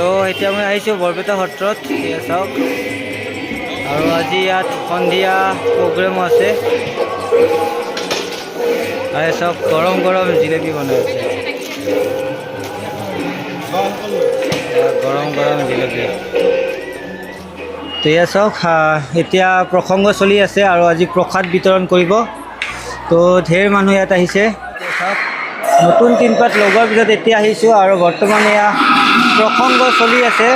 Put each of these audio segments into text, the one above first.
তো এতিয়া মই আহিছোঁ বৰপেটা সত্ৰত, চাওক। আৰু আজি ইয়াত সন্ধিয়া প্ৰগ্ৰেমো আছে। আৰু চাওক গৰম গৰম জিলেপি বনাই আছে, গৰম গৰম জিলেপি। তো এয়া চাওক, এতিয়া প্ৰসংগ চলি আছে আৰু আজি প্ৰসাদ বিতৰণ কৰিব। তো ঢেৰ মানুহ ইয়াত আহিছে। চাওক নতুন টিনপাত লগোৱাৰ পিছত এতিয়া আহিছোঁ আৰু বৰ্তমান এয়া প্ৰসংগ চলি আছে।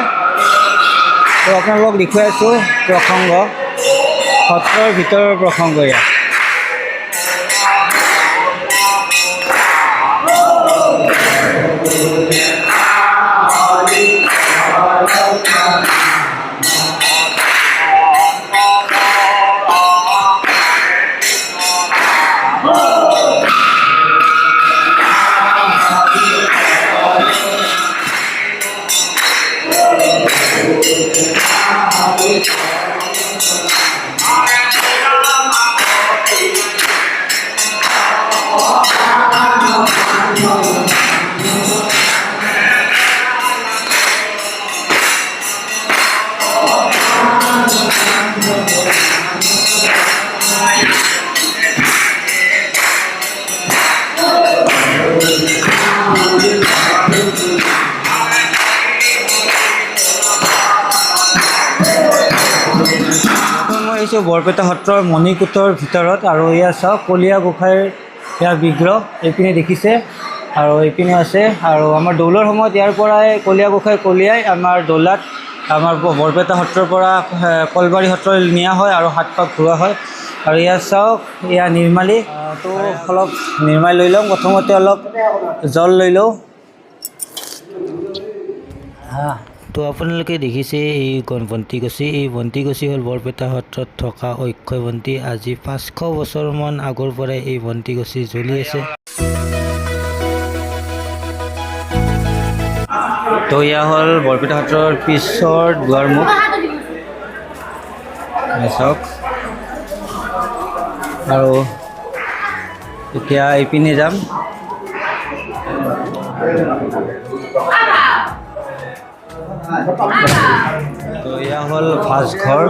তো আপোনালোকক দেখুৱাই আছোঁ প্ৰসংগ, সত্ৰৰ ভিতৰৰ প্ৰসংগ এয়া। বৰপেটা সত্ৰৰ মণিকূটৰ ভিতৰত, আৰু এয়া চাওক কলীয়া গোঁসাইৰ ইয়াৰ বিগ্ৰহ এইপিনে দেখিছে, আৰু এইপিনে আছে। আৰু আমাৰ দৌলৰ সময়ত ইয়াৰ পৰাই কলীয়া গোঁসাই কলিয়াই আমাৰ দৌলাত আমাৰ বৰপেটা সত্ৰৰ পৰা কলবাৰী সত্ৰলৈ নিয়া হয় আৰু হাত পাক ঘূৰোৱা হয়। আৰু ইয়াত চাওক এয়া নিৰ্মালী। তো অলপ নিৰ্মালী লৈ লওঁ। প্ৰথমতে অলপ জল লৈ লওঁ। তো আপোনালোকে দেখিছে এই বন্তিগছি, এই বন্তিগছি হ'ল বৰপেটা সত্ৰত থকা অক্ষয় বন্তি। আজি 500 বছৰমান আগৰ পৰাই এই বন্তিগছি জ্বলি আছে। তো এয়া হ'ল বৰপেটা সত্ৰৰ পিছৰ দুৱাৰমুখ, চাওক। আৰু এতিয়া এইপিনে যাম। তো এয়া হ'ল ভাঁজঘৰ,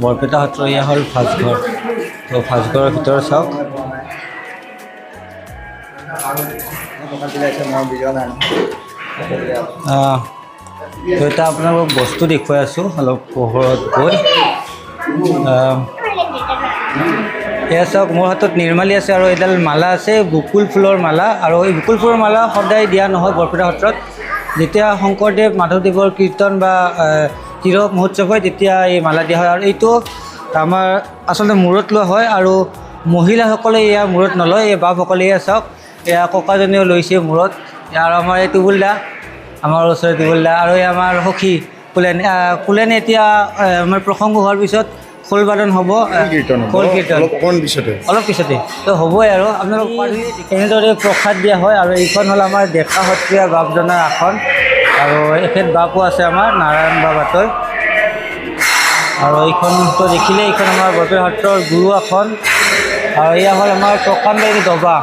বৰপেটা সত্ৰ এয়া হ'ল ভাঁজঘৰ। তো ভাঁজঘৰৰ ভিতৰত চাওক। তো এতিয়া আপোনালোকক বস্তু দেখুৱাই আছোঁ অলপ পোহৰত গৈ। এয়া চাওক, মোৰ হাতত নিৰ্মালী আছে আৰু এডাল মালা আছে, বকুল ফুলৰ মালা। আৰু এই বকুল ফুলৰ মালা সদায় দিয়া নহয় বৰপেটা সত্ৰত। যেতিয়া শংকৰদেৱ মাধৱদেৱৰ কীৰ্তন বা তিৰক মহোৎসৱ হয় তেতিয়া এই মালা দিয়া হয়। আৰু এইটো আমাৰ আচলতে মূৰত লোৱা হয়, আৰু মহিলাসকলে এয়া মূৰত নলয়, এই বাপসকলে এয়া চাওক, এয়া ককাজনীও লৈছে মূৰত। আৰু আমাৰ এই টুবুল দা, আমাৰ ওচৰৰ টুবুল দা, আৰু এই আমাৰ সখী কুলেনে এতিয়া আমাৰ প্ৰসংগ হোৱাৰ পিছত খোলবাদন হ'ব, খোল কীৰ্তন অলপ পিছতে তো হ'বই। আৰু আপোনালোক এনেদৰে প্ৰসাদ দিয়া হয়। আৰু এইখন হ'ল আমাৰ ডেকা সত্ৰীয়া বাপজনাৰ আসন, আৰু এখেত বাপো আছে আমাৰ নাৰায়ণ বাবাতৈ। আৰু এইখনতো দেখিলে এইখন আমাৰ বৰপেটা সত্ৰৰ গুৰু আসন। আৰু এয়া হ'ল আমাৰ প্ৰকাণ্ডাৰী দবা।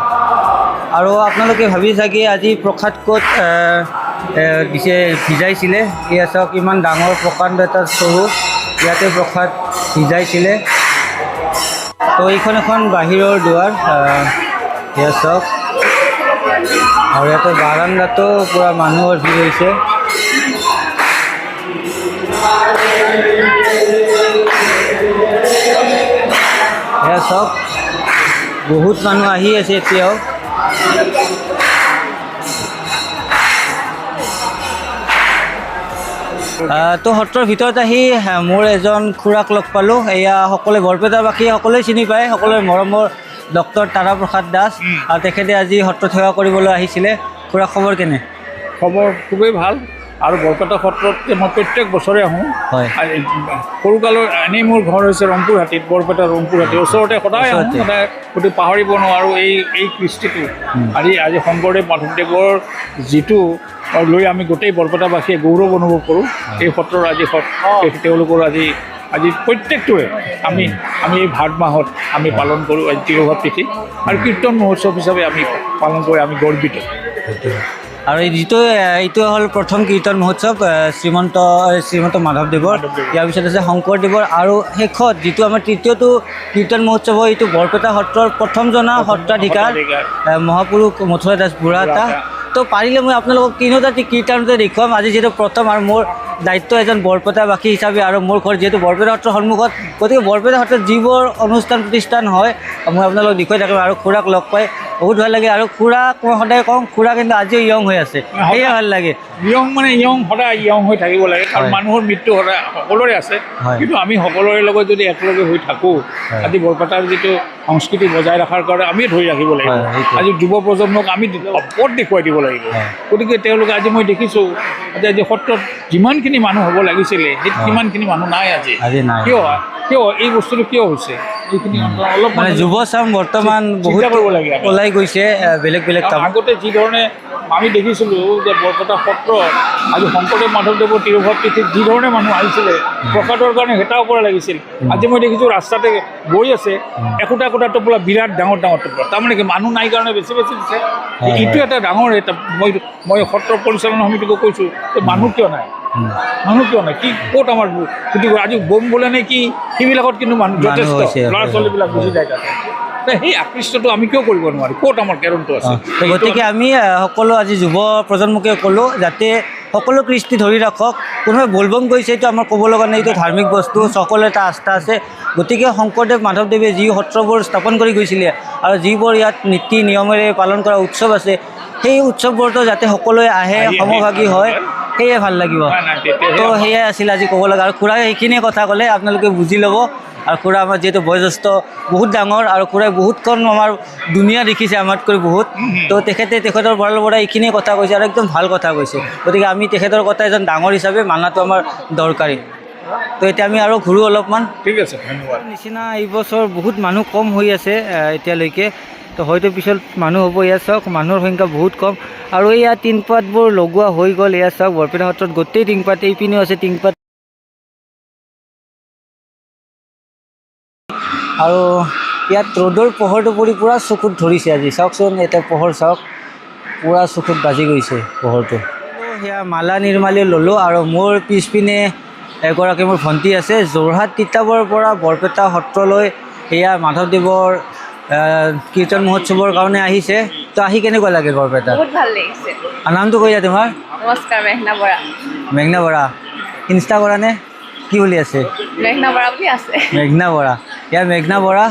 আৰু আপোনালোকে ভাবি চাগে আজি প্ৰসাদ ক'ত দিছে ভিজাইছিলে। এয়া চাওক ইমান ডাঙৰ প্ৰকাণ্ড এটা চৰু, ইয়াতে প্ৰসাদ ভিজাইছিলে। তো এইখন এখন বাহিৰৰ দুৱাৰ, এয়া চাওক। আৰু ইয়াতে বাৰাণ্ডাতো পূৰা মানুহৰ ভিৰ হৈছে। এয়া চাওক বহুত মানুহ আহি আছে এতিয়াও। তো সত্ৰৰ ভিতৰত আহি মোৰ এজন খুৰাক লগ পালোঁ। এয়া সকলোৱে বৰপেটাবাসী সকলোৱে চিনি পায়, সকলোৱে মৰমৰ ডক্টৰ তাৰাপ্ৰসাদ দাস। আৰু তেখেতে আজি সত্ৰ সেৱা কৰিবলৈ আহিছিলে। খুৰা খবৰ কেনে? খবৰ খুবেই ভাল। আৰু বৰপেটা সত্ৰত মই প্ৰত্যেক বছৰে আহোঁ। হয়, সৰুকালৰ এনেই মোৰ ঘৰ হৈছে ৰংপুৰহাটীত, বৰপেটা ৰংপুৰহাটী ওচৰতে সদায় আহোঁ, সদায় গতিকে পাহৰিব নোৱাৰোঁ এই কৃষ্টিটো। আজি শংকৰদেৱ মাধৱদেৱৰ যিটো লৈ আমি গোটেই বৰপেটাবাসীয়ে গৌৰৱ অনুভৱ কৰোঁ। এই সত্ৰৰ আজি তেওঁলোকৰ আজি প্ৰত্যেকটোৱে আমি এই ভাদ মাহত আমি পালন কৰোঁ আজি তিৰুভাৱ তিথি, আৰু কীৰ্তন মহোৎসৱ হিচাপে আমি পালন কৰি আমি গৰ্বিত। আৰু এই যিটো এইটো হ'ল প্ৰথম কীৰ্তন মহোৎসৱ শ্ৰীমন্ত মাধৱদেৱৰ। ইয়াৰ পিছত আছে শংকৰদেৱৰ, আৰু শেষত যিটো আমাৰ তৃতীয়টো কীৰ্তন মহোৎসৱ হয়, এইটো বৰপেটা সত্ৰৰ প্ৰথমজনা সত্ৰাধিকাৰ মহাপুৰুষ মথুৰা দাস বুঢ়াগোহাঁই। তো পাৰিলে মই আপোনালোকক তিনিওটা কীৰ্তনতে দেখুৱাম। আজি যিহেতু প্ৰথম আৰু মোৰ দায়িত্ব এজন বৰপেটাবাসী হিচাপে, আৰু মোৰ ঘৰ যিহেতু বৰপেটা সত্ৰৰ সন্মুখত, গতিকে বৰপেটা সত্ৰত যিবোৰ অনুষ্ঠান প্ৰতিষ্ঠান হয় মই আপোনালোকক দেখুৱাই থাকিম। আৰু খুৰাক লগ পাই বহুত ভাল লাগে। আৰু খুৰাক মই সদায় কওঁ, খুৰা কিন্তু আজিও য়ং হৈ আছে, সেয়ে ভাল লাগে। য়ং মানে সদায় য়ং হৈ থাকিব লাগে, কাৰণ মানুহৰ মৃত্যু সদায় সকলোৰে আছে, কিন্তু আমি সকলোৰে লগত যদি একেলগে হৈ থাকোঁ, আজি বৰপেটাৰ যিটো সংস্কৃতি বজাই ৰখাৰ কাৰণে আমি ধৰি ৰাখিব লাগিব। আজি যুৱ প্ৰজন্মক আমি পথ দেখুৱাই দিব লাগিব। গতিকে তেওঁলোকে আজি মই দেখিছোঁ আজি সত্ৰত যিমানখিনি মানুহ হ'ব লাগিছিলে সেই সিমানখিনি মানুহ নাই আজি। কিয় এই বস্তুটো কিয় হৈছে? এইখিনি অলপ মানে যুৱচাম বৰ্তমান বহুত ওলাই গৈছে বেলেগ বেলেগ কাম। আগতে যি ধৰণে আমি দেখিছিলোঁ যে বৰপেটা সত্ৰ আজি শংকৰদেৱ মাধৱদেৱৰ তিৰুভাৱ তিথিত যি ধৰণে মানুহ আহিছিলে প্ৰসাদৰ কাৰণে হেতা ওপৰা লাগিছিল, আজি মই দেখিছোঁ ৰাস্তাতে গৈ আছে একোটা একোটা টোপোলা, বিৰাট ডাঙৰ ডাঙৰ টোপোলা। তাৰমানে কি মানুহ নাই কাৰণে বেছি দিছে। এইটো এটা ডাঙৰ এটা মই সত্ৰ পৰিচালনা সমিতিকো কৈছোঁ যে মানুহ কিয় নাই, কি ক'ত আমাৰ ক্ষতি কৰে? আজি বম বোলে নে কি সেইবিলাকত কিন্তু মানুহ যথেষ্ট ল'ৰা ছোৱালীবিলাক গুচি যায় তাতে। সেই আকৃষ্টটো আমি কিয় কৰিব নোৱাৰোঁ? ক'ত আমাৰ কাৰণটো আছে? গতিকে আমি সকলো আজি যুৱ প্ৰজন্মকে ক'লোঁ যাতে সকলো কৃষ্টি ধৰি ৰাখক। কোনোবাই বলবম গৈছে, এইটো আমাৰ ক'ব লগা নাই, এইটো ধাৰ্মিক বস্তু, সকলোৰে এটা আস্থা আছে। গতিকে শংকৰদেৱ মাধৱদেৱে যি সত্ৰবোৰ স্থাপন কৰি গৈছিলে আৰু যিবোৰ ইয়াত নীতি নিয়মেৰে পালন কৰা উৎসৱ আছে, সেই উৎসৱবোৰতো যাতে সকলোৱে আহে, সমভাগী হয়, সেয়ে ভাল লাগিব। তো সেয়াই আছিল আজি ক'ব লগা। আৰু খুৰাই সেইখিনিয়ে কথা ক'লে, আপোনালোকে বুজি ল'ব। আৰু খুৰা আমাৰ যিহেতু বয়োজ্যেষ্ঠ, বহুত ডাঙৰ, আৰু খুৰাই বহুতখন আমাৰ দুনিয়া দেখিছে আমাতকৈ বহুত। তো তেখেতৰ ফালৰ পৰা এইখিনিয়ে কথা কৈছে, আৰু একদম ভাল কথা কৈছে। গতিকে আমি তেখেতৰ কথা এজন ডাঙৰ হিচাপে মানাটো আমাৰ দৰকাৰী। তো এতিয়া আমি আৰু ঘূৰোঁ অলপমান। ঠিক আছে, ধন্যবাদ। নিচিনা এইবছৰ বহুত মানুহ কম হৈ আছে এতিয়ালৈকে, তো হয়তো পিছত মানুহ হ'ব। ইয়াত চাওক মানুহৰ সংখ্যা বহুত কম। আৰু ইয়াত টিংপাতবোৰ লগোৱা হৈ গ'ল। ইয়াত চাওক বৰপেটা সত্ৰত গোটেই টিংপাত, এইপিনেও আছে টিংপাত। আৰু ইয়াত ৰ'দৰ পোহৰটো পৰি পূৰা চকুত ধৰিছে আজি। চাওকচোন এতিয়া পোহৰ চাওক, পূৰা চকুত বাজি গৈছে পোহৰটো। সেয়া মালা নিৰ্মালি ল'লোঁ। আৰু মোৰ পিছপিনে এগৰাকী মোৰ ভণ্টি আছে, যোৰহাট তিতাবৰৰ পৰা বৰপেটা সত্ৰলৈ এয়া মাধৱদেৱৰ কীৰ্তন মহোৎসৱৰ কাৰণে আহিছে। তো আহি কেনেকুৱা লাগে বৰপেটা? বহুত ভাল লাগিছে। নামটো কৈ দিয়া তোমাৰ? নমস্কাৰ, মেঘনা বৰা। মেঘনা বৰা। ইনষ্টা কৰা নে কি বুলি আছে? মেঘনা বৰা বুলি আছে। মেঘনা বৰা। ইয়াৰ মেঘনা বৰা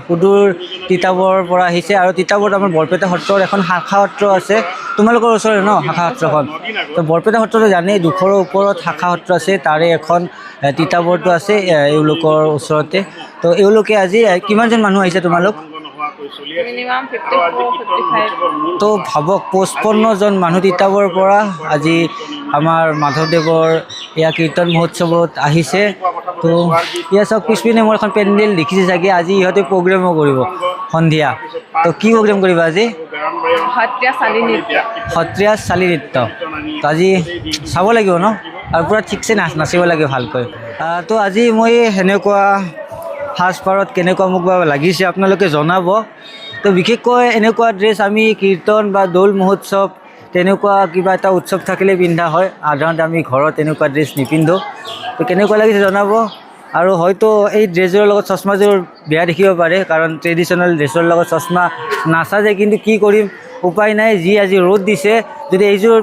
সুদূৰ তিতাবৰৰ পৰা আহিছে। আৰু তিতাবৰত আমাৰ বৰপেটা সত্ৰৰ এখন শাখা সত্ৰ আছে। তোমালোকৰ ওচৰতে ন শাখা সত্ৰখন? তো বৰপেটা সত্ৰটো জানেই 200ৰ ওপৰত শাখা সত্ৰ আছে, তাৰে এখন তিতাবৰটো আছে এওঁলোকৰ ওচৰতে। তো এওঁলোকে আজি কিমানজন মানুহ আহিছে তোমালোক? মিনিমাম 54-55। তো ভাবক 55জন মানুহ তিতাবৰৰ পৰা আজি আমাৰ মাধৱদেৱৰ এয়া কীৰ্তন মহোৎসৱত আহিছে। তো ইয়াত চাওক পিছপিনে মোৰ এখন পেণ্ডেল দেখিছে চাগে, আজি ইহঁতে প্ৰগ্ৰেমো কৰিব সন্ধিয়া। তো কি প্ৰগ্ৰেম কৰিবা আজি? সত্ৰীয়া চালি নৃত্য। সত্ৰীয়া চালি নৃত্য। তো আজি চাব লাগিব ন, আৰু পূৰা ঠিকছে নাচিব লাগে ভালকৈ। তো আজি মই সেনেকুৱা সাজপাৰত কেনেকুৱা মোক বা লাগিছে আপোনালোকে জনাব। তো বিশেষকৈ এনেকুৱা ড্ৰেছ আমি কীৰ্তন বা দৌল মহোৎসৱ তেনেকুৱা কিবা এটা উৎসৱ থাকিলে পিন্ধা হয়, সাধাৰণতে আমি ঘৰত এনেকুৱা ড্ৰেছ নিপিন্ধোঁ। তো কেনেকুৱা লাগিছে জনাব। আৰু হয়তো এই ড্ৰেছযোৰৰ লগত চশমাযোৰ বেয়া দেখিব পাৰে, কাৰণ ট্ৰেডিশ্যনেল ড্ৰেছৰ লগত চশমা নাচাজে, কিন্তু কি কৰিম, উপায় নাই। যি আজি ৰ'দ দিছে, যদি এইযোৰ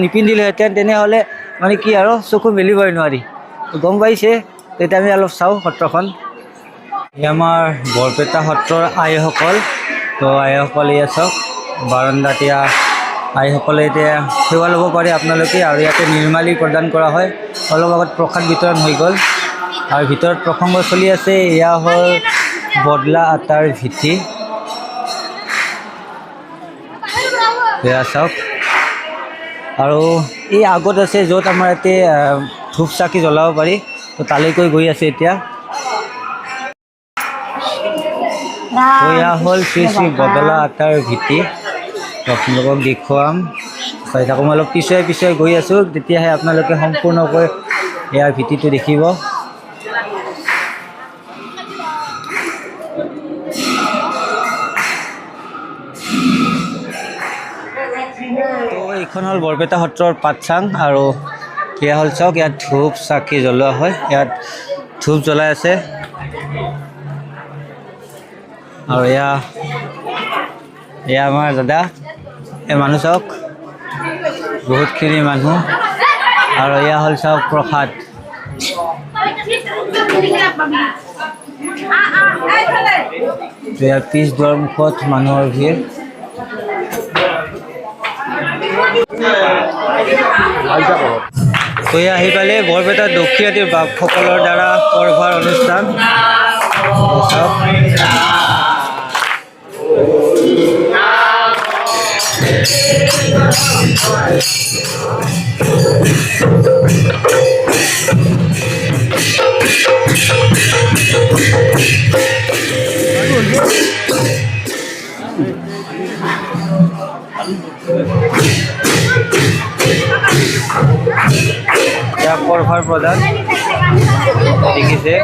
নিপিন্ধিলেহেঁতেন তেনেহ'লে মানে কি আৰু চকু মেলিবই নোৱাৰি, গম পাইছে। তেতিয়া আমি অলপ চাওঁ সত্ৰখন। এই আমাৰ বৰপেটা সত্ৰৰ আইসকল। তো আইসকল এয়া চাওক বাৰাণ্ডাত, এয়া আইসকলে এতিয়া সেৱা ল'ব পাৰে আপোনালোকে। আৰু ইয়াতে নিৰ্মালি প্ৰদান কৰা হয়। অলপ আগত প্ৰসাদ বিতৰণ হৈ গ'ল, আৰু ভিতৰত প্ৰসংগ চলি আছে। এয়া হ'ল বদলা আটাৰ ভেটি। এয়া চাওক। আৰু এই আগত আছে য'ত আমাৰ ইয়াতে ধূপ চাকি জ্বলাব পাৰি, তো তালৈকৈ গৈ আছে এতিয়া। তো এয়া হ'ল শ্ৰী শ্ৰী বদলা আটাৰ ভেটি। আপোনালোকক দেখুৱাম, চাই থাকোঁ। মই অলপ পিছুৱাই পিছুৱাই গৈ আছোঁ, তেতিয়াহে আপোনালোকে সম্পূৰ্ণকৈ ইয়াৰ ভেটিটো দেখিব। তো এইখন হ'ল বৰপেটা সত্ৰৰ পাঠচাং আৰু এয়া হ'ল চাওক ইয়াত ধূপ চাকি জ্বলোৱা হয় ইয়াত ধূপ জ্বলাই আছে আৰু এয়া আমাৰ দাদা এই মানুহ চাওক বহুতখিনি মানুহ আৰু এয়া হ'ল চাওক প্ৰসাদ এয়া পিছ দুৱাৰ মুখত মানুহৰ ভিৰ এয়া আহি পালে বৰপেটা দক্ষিণাতীৰ বাপসকলৰ দ্বাৰা কৰভাৰ অনুষ্ঠান কৰভাৰ প্ৰধান দেখিছে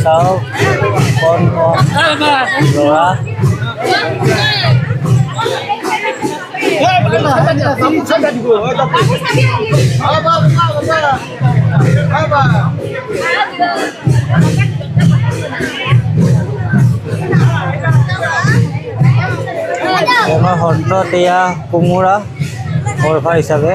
চাওক কণ ল'ৰা আমাৰ সত্ৰত এয়া কোমোৰা কৰভাৰ হিচাপে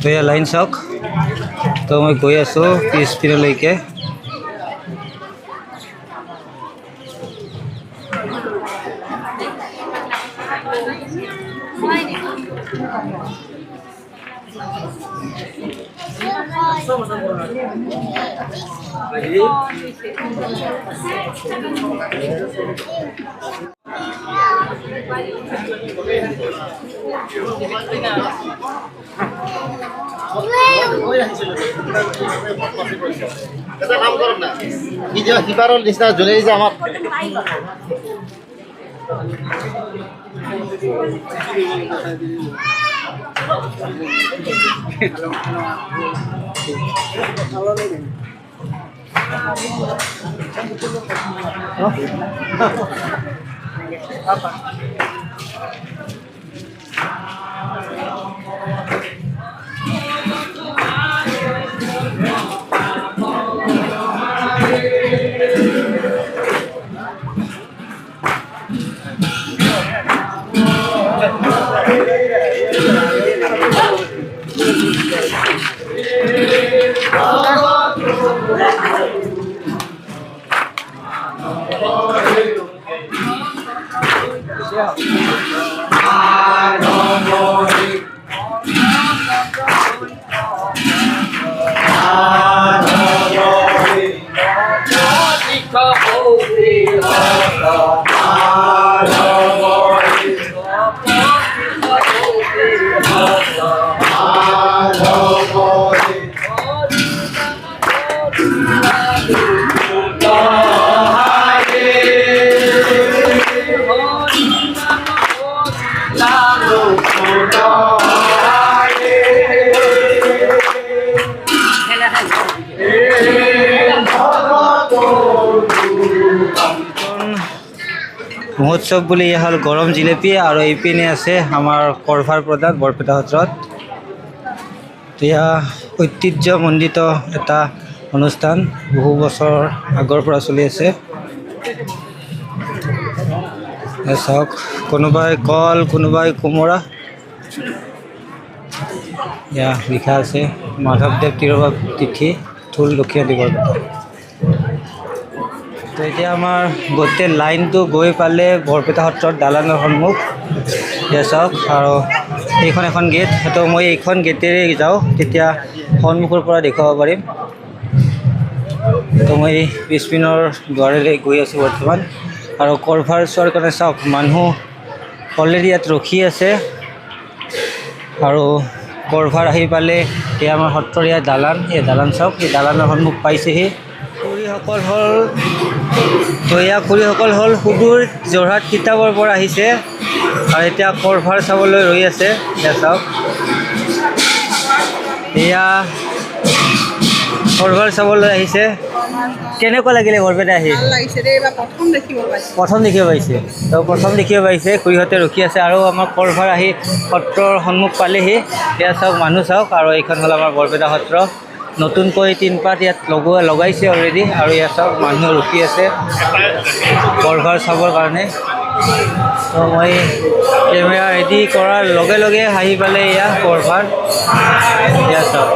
তো এয়া লাইন চাওক তো মই গৈ আছোঁ পিছপিনলৈকে এটা কাম কৰক না কি যে সিপাৰৰ নিচিনা জ্বলি যে আমাক মহোৎসৱ বুলি এয়া হ'ল গৰম জিলেপি আৰু এইপিনে আছে আমাৰ কৰভাৰ প্ৰধান বৰপেটা সত্ৰত এয়া ঐতিহ্যমণ্ডিত এটা অনুষ্ঠান বহু বছৰ আগৰ পৰা চলি আছে চাওক কোনোবাই কল কোনোবাই কোমোৰা এয়া লিখা আছে মাধৱদেৱ তিৰুভাৱ তিথি থুল দক্ষিণাতী বৰপেটা তো এতিয়া আমাৰ গোটেই লাইনটো গৈ পালে বৰপেটা সত্ৰৰ দালানৰ সন্মুখ এয়া চাওক আৰু এইখন এখন গেট তো মই এইখন গেটেৰে যাওঁ তেতিয়া সন্মুখৰ পৰা দেখুৱাব পাৰিম তো মই পিছপিনৰ দুৱাৰেৰে গৈ আছোঁ বৰ্তমান আৰু কৰভাৰ চোৱাৰ কাৰণে চাওক মানুহ অলৰেডি ইয়াত ৰখি আছে আৰু কৰভাৰ আহি পালে এয়া আমাৰ সত্ৰৰীয়া দালান এই দালান চাওক এই দালানৰ সন্মুখ পাইছেহি খুৰীসকল হ'ল তো এয়া খুৰীসকল হ'ল সুদূৰ যোৰহাট তিতাবৰ পৰা আহিছে আৰু এতিয়া কৰভাৰ চাবলৈ ৰৈ আছে এয়া চাওক এয়া কৰভাৰ চাবলৈ আহিছে কেনেকুৱা লাগিলে বৰপেটা আহি ভাল লাগিছে দেই এইবাৰ প্ৰথম দেখিব পাইছোঁ প্ৰথম দেখিব পাইছে তো প্ৰথম দেখিব পাইছে খুৰীহঁতে ৰখি আছে আৰু আমাৰ কৰভাৰ আহি সত্ৰৰ সন্মুখ পালেহি এয়া চাওক মানুহ চাওক আৰু এইখন হ'ল আমাৰ বৰপেটা সত্ৰ নতুনকৈ টিনপাত ইয়াত লগাইছে অলৰেডি আৰু ইয়াত চাওক মানুহ ৰখি আছে কৰভাৰ চাবৰ কাৰণে তো মই কেমেৰা ৰেডি কৰাৰ লগে লগে আহি পালে এয়া কৰভাৰ এয়া চাওক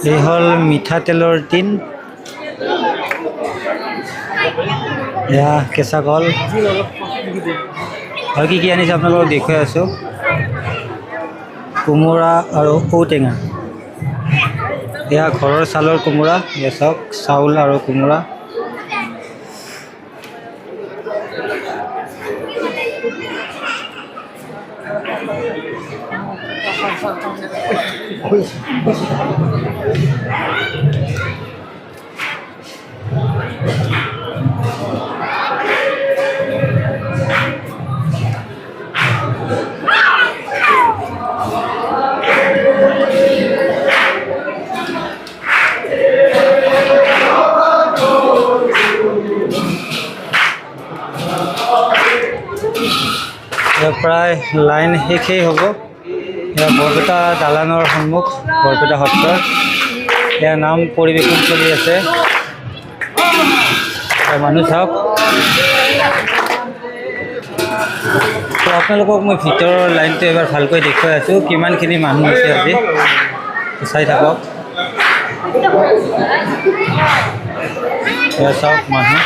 এই হ'ল মিঠাতেলৰ টিন এয়া কেঁচা কল আৰু কি আনিছে আপোনালোকক দেখুৱাই আছোঁ কোমোৰা আৰু ঔটেঙা এয়া ঘৰৰ চাউলৰ কোমোৰা এয়া চাওক চাউল আৰু কোমোৰা প্ৰায় লাইন শেষেই হ'ব এয়া বৰপেটা দালানৰ সন্মুখ বৰপেটা সত্ৰৰ ইয়াৰ নাম পৰিৱেশন চলি আছে মানুহ চাওক তো আপোনালোকক মই ভিতৰৰ লাইনটো এবাৰ ভালকৈ দেখুৱাই আছোঁ কিমানখিনি মানুহ আছে আজি চাই থাকক এয়া চাওক মানুহ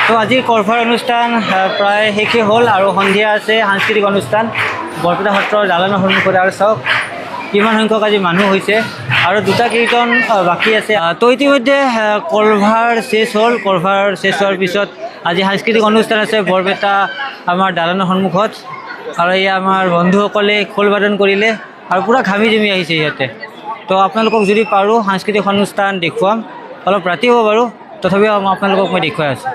তো আজি কৰভাৰ অনুষ্ঠান প্ৰায় শেষেই হ'ল আৰু সন্ধিয়া আছে সাংস্কৃতিক অনুষ্ঠান বৰপেটা সত্ৰৰ দালানৰ সন্মুখত আৰু চাওক কিমান সংখ্যক আজি মানুহ হৈছে আৰু দুটা কীৰ্তন বাকী আছে তো ইতিমধ্যে কৰভাৰ শেষ হ'ল কৰভাৰ শেষ হোৱাৰ পিছত আজি সাংস্কৃতিক অনুষ্ঠান আছে বৰপেটা আমাৰ দালানৰ সন্মুখত আৰু এয়া আমাৰ বন্ধুসকলে খোলবাদন কৰিলে আৰু পূৰা ঘামি জুমি আহিছে সিহঁতে তো আপোনালোকক যদি পাৰোঁ সাংস্কৃতিক অনুষ্ঠান দেখুৱাম অলপ ৰাতি হ'ব বাৰু তথাপিও আপোনালোকক মই দেখুৱাই আছোঁ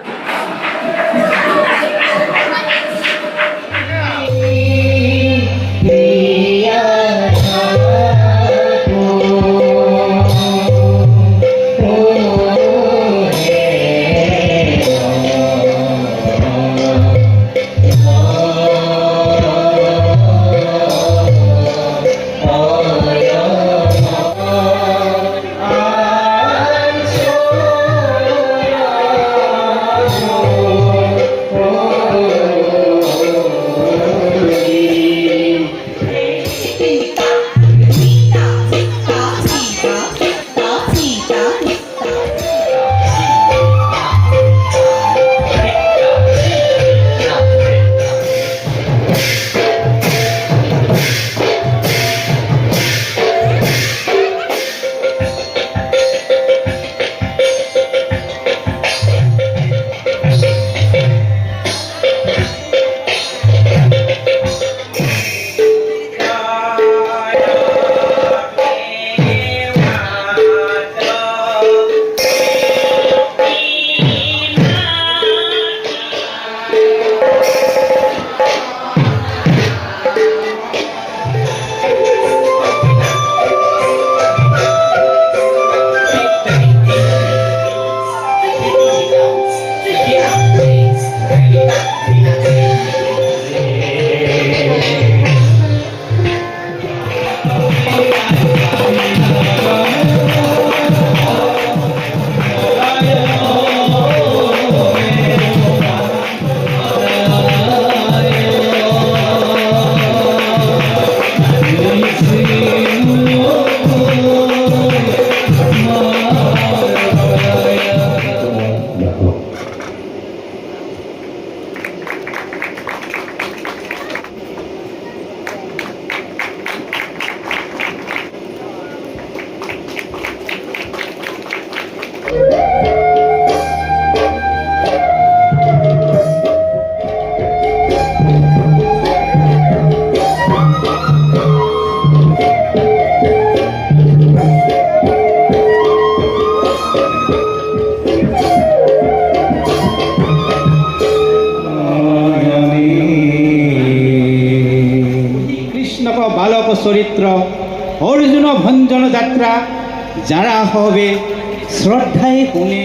বালক চৰিত্ৰ অৰ্জুন ভঞ্জন যাত্ৰা যাৰা হবে শ্ৰদ্ধায় শুনে